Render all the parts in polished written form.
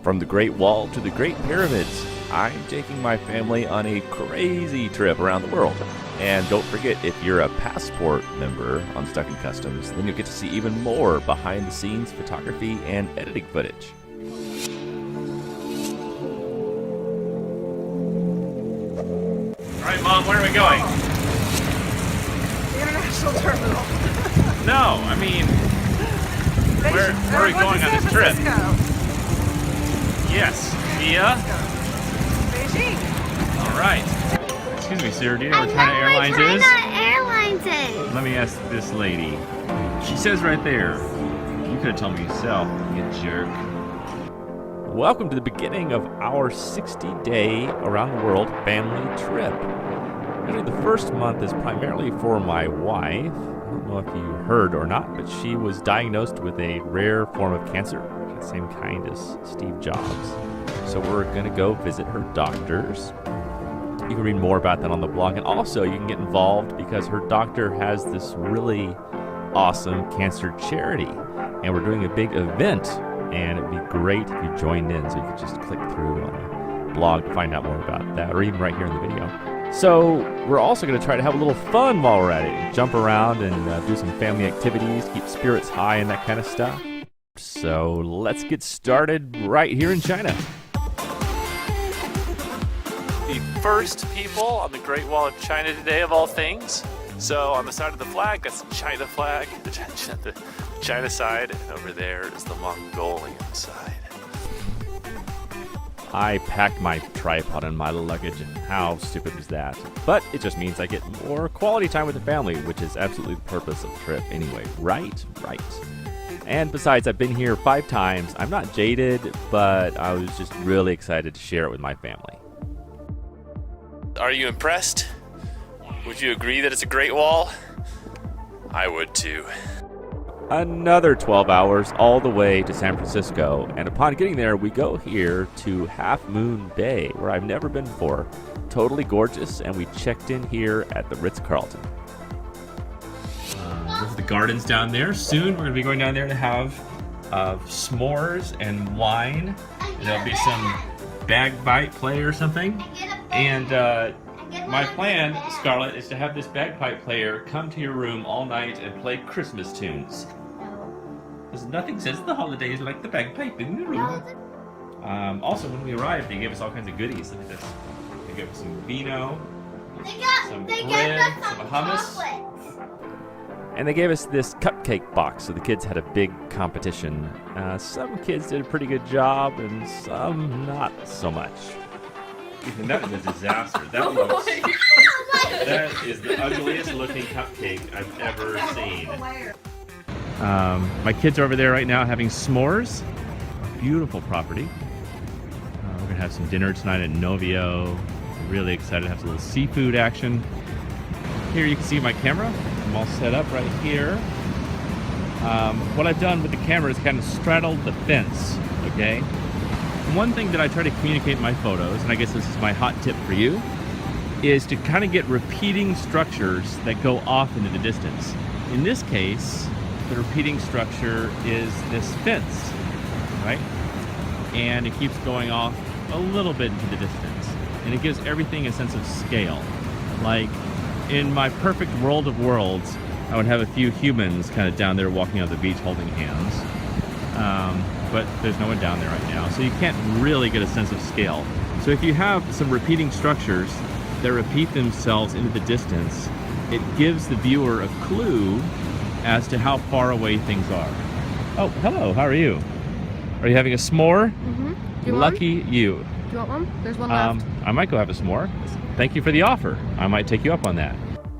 From the Great Wall to the Great Pyramids, I'm taking my family on a crazy trip around the world. And don't forget, if you're a Passport member on Stuck in Customs, then you'll get to see even more behind-the-scenes photography and editing footage. All right, Mom, where are we going? The International Terminal. No, I mean, where are we going on this trip? Yes, via Beijing. All right. Excuse me, sir. Do you know where China Airlines is? China Airlines is. Let me ask this lady. She says right there. You could have told me yourself, you jerk. Welcome to the beginning of our 60-day around the world family trip. Really, the first month is primarily for my wife. I don't know if you heard or not, but she was diagnosed with a rare form of cancer, the same kind as Steve Jobs. So we're going to go visit her doctors. You can read more about that on the blog, and also you can get involved because her doctor has this really awesome cancer charity, and we're doing a big event, and it'd be great if you joined in. So you could just click through on the blog to find out more about that, or even right here in the video. So we're also going to try to have a little fun while we're at it, jump around and do some family activities, keep spirits high and that kind of stuff. So let's get started right here in China. The first people on the Great Wall of China today, of all things. So on the side of the flag, that's the China flag, the China side, and over there is the Mongolian side. I packed my tripod in my luggage, and how stupid was that? But it just means I get more quality time with the family, which is absolutely the purpose of the trip anyway, right? Right. And besides, I've been here 5 times. I'm not jaded, but I was just really excited to share it with my family. Are you impressed? Would you agree that it's a great wall? I would too. Another 12 hours all the way to San Francisco, and upon getting there, we go here to Half Moon Bay, where I've never been before. Totally gorgeous, and we checked in here at the Ritz-Carlton. There's the gardens down there. Soon we're going to be going down there to have s'mores and wine. And there'll be some bagpipe play or something. And my plan, Scarlett, is to have this bagpipe player come to your room all night and play Christmas tunes. Because nothing says the holidays like the bagpipe in the room. Also, when we arrived, they gave us all kinds of goodies. Look at this. They gave us some vino, some bread, some hummus. And they gave us this cupcake box, so the kids had a big competition. Some kids did a pretty good job, and some not so much. Ethan, that was a disaster. That is the ugliest looking cupcake I've ever seen. My kids are over there right now having s'mores. Beautiful property. We're going to have some dinner tonight at Novio. Really excited to have some little seafood action. Here you can see my camera. I'm all set up right here. What I've done with the camera is kind of straddled the fence, okay? One thing that I try to communicate in my photos, and I guess this is my hot tip for you, is to kind of get repeating structures that go off into the distance. In this case, the repeating structure is this fence, right? And it keeps going off a little bit into the distance. And it gives everything a sense of scale. Like, in my perfect world of worlds, I would have a few humans kind of down there walking on the beach holding hands. But there's no one down there right now, so you can't really get a sense of scale. So if you have some repeating structures that repeat themselves into the distance, it gives the viewer a clue as to how far away things are. Oh, hello, how are you? Are you having a s'more? Mm-hmm. Lucky you. Do you want one? There's one left. I might go have a s'more. Thank you for the offer. I might take you up on that.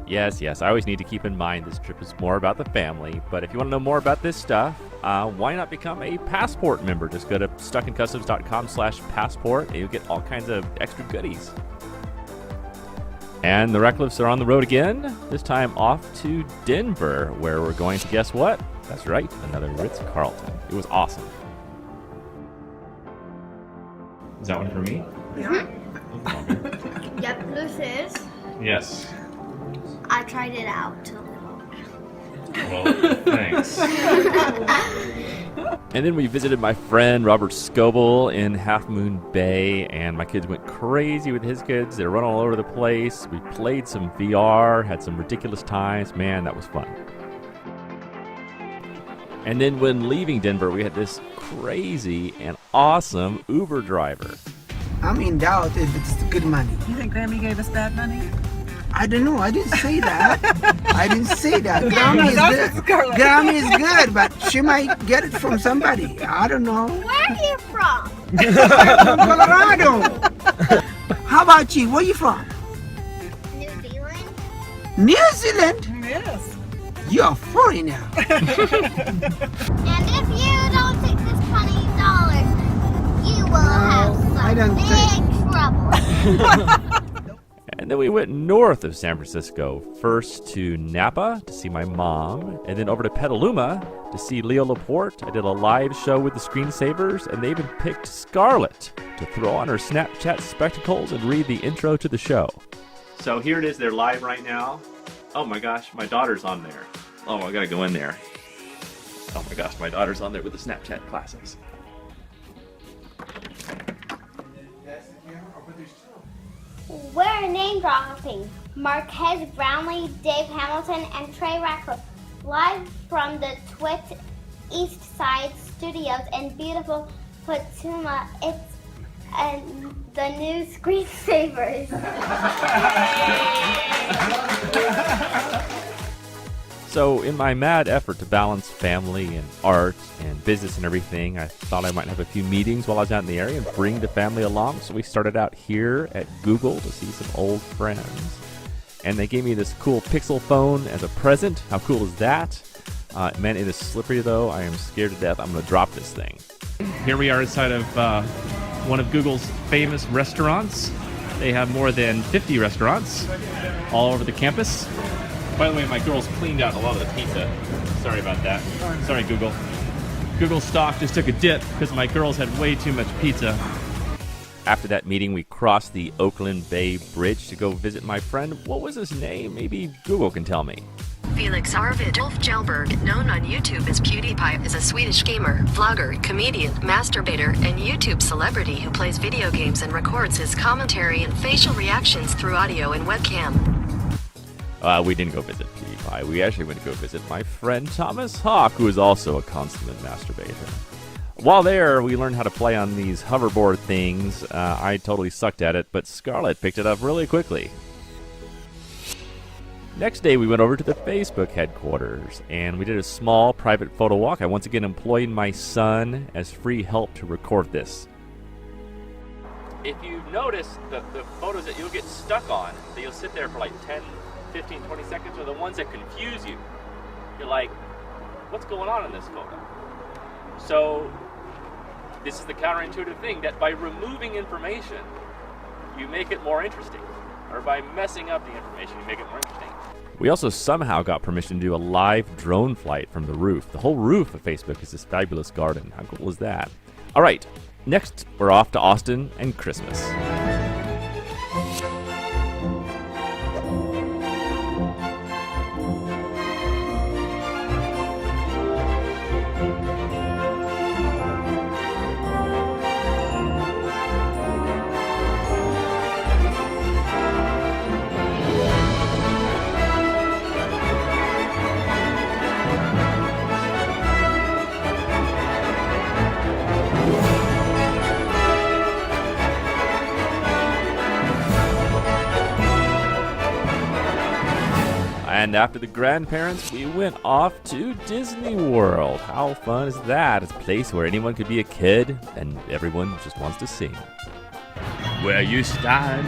Yes, I always need to keep in mind this trip is more about the family, but if you want to know more about this stuff, why not become a Passport member? Just go to StuckInCustoms.com/passport and you'll get all kinds of extra goodies. And the Ratcliffs are on the road again, this time off to Denver, where we're going to, guess what? That's right, another Ritz-Carlton. It was awesome. Is that one for me? Yeah. Yep, this is. Yes. I tried it out a little. Well, thanks. And then we visited my friend Robert Scoble in Half Moon Bay, and my kids went crazy with his kids. They were running all over the place. We played some VR, had some ridiculous times. Man, that was fun. And then when leaving Denver, we had this crazy and awesome Uber driver. I'm in doubt if it's good money. You think Grammy gave us bad money? I don't know. I didn't say that. I didn't say that. Grammy is That's good. Scarlett. Grammy is good, but she might get it from somebody. I don't know. Where are you from? From Colorado. How about you? Where you from? New Zealand? New Zealand? Yes. You're a foreigner. And if you don't take this $20, you will have I don't big trouble. And then we went north of San Francisco, first to Napa to see my mom, and then over to Petaluma to see Leo Laporte. I did a live show with the screensavers, and they even picked Scarlett to throw on her Snapchat spectacles and read the intro to the show. So here it is, they're live right now. Oh my gosh, my daughter's on there. Oh, I gotta go in there. Oh my gosh, my daughter's on there with the Snapchat classes. We're name dropping Marquez Brownlee, Dave Hamilton, and Trey Ratcliff, live from the Twit East Side Studios in beautiful Petuma. It's the new screensavers. So in my mad effort to balance family and art and business and everything, I thought I might have a few meetings while I was out in the area and bring the family along. So we started out here at Google to see some old friends. And they gave me this cool Pixel phone as a present. How cool is that? Man, it is slippery though. I am scared to death. I'm going to drop this thing. Here we are inside of one of Google's famous restaurants. They have more than 50 restaurants all over the campus. By the way, my girls cleaned out a lot of the pizza. Sorry about that. Sorry, Google. Google stock just took a dip because my girls had way too much pizza. After that meeting, we crossed the Oakland Bay Bridge to go visit my friend. What was his name? Maybe Google can tell me. Felix Arvid Ulf Kjellberg, known on YouTube as PewDiePie, is a Swedish gamer, vlogger, comedian, masturbator, and YouTube celebrity who plays video games and records his commentary and facial reactions through audio and webcam. We didn't go visit PewDiePie. We actually went to go visit my friend Thomas Hawk, who is also a consummate masturbator. While there, we learned how to play on these hoverboard things. I totally sucked at it, but Scarlett picked it up really quickly. Next day, we went over to the Facebook headquarters, and we did a small private photo walk. I once again employed my son as free help to record this. If you notice, the photos that you'll get stuck on, that you'll sit there for like 10, 15, 20 seconds, are the ones that confuse you. You're like, what's going on in this photo? So, this is the counterintuitive thing, that by removing information, you make it more interesting. Or by messing up the information, you make it more interesting. We also somehow got permission to do a live drone flight from the roof. The whole roof of Facebook is this fabulous garden. How cool is that? All right, next we're off to Austin and Christmas. And after the grandparents, we went off to Disney World. How fun is that? It's a place where anyone could be a kid and everyone just wants to sing. Where you stand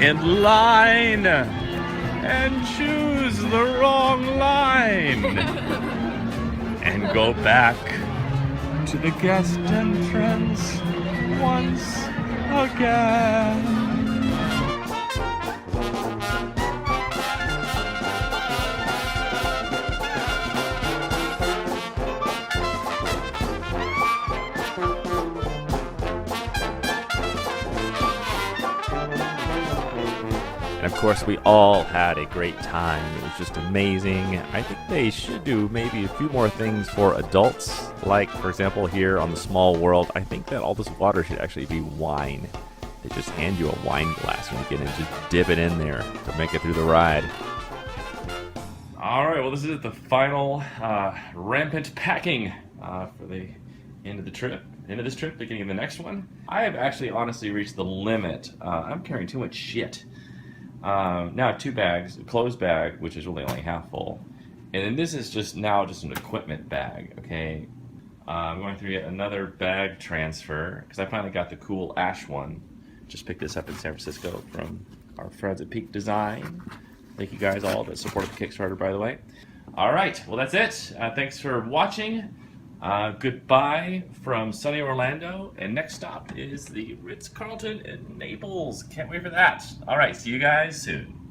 in line and choose the wrong line and go back to the guest entrance once again. And of course, we all had a great time. It was just amazing. I think they should do maybe a few more things for adults. Like, for example, here on the Small World, I think that all this water should actually be wine. They just hand you a wine glass when you get in, just dip it in there to make it through the ride. All right, well, this is the final rampant packing for the end of the trip. End of this trip, beginning of the next one. I have actually honestly reached the limit. I'm carrying too much shit. Now 2 bags, a clothes bag, which is really only half full. And then this is just now just an equipment bag, okay? I'm going through yet another bag transfer because I finally got the cool ash one. Just picked this up in San Francisco from our friends at Peak Design. Thank you guys all that supported the Kickstarter, by the way. All right, well, that's it. Thanks for watching. Goodbye from sunny Orlando. And next stop is the Ritz-Carlton in Naples. Can't wait for that. All right, see you guys soon.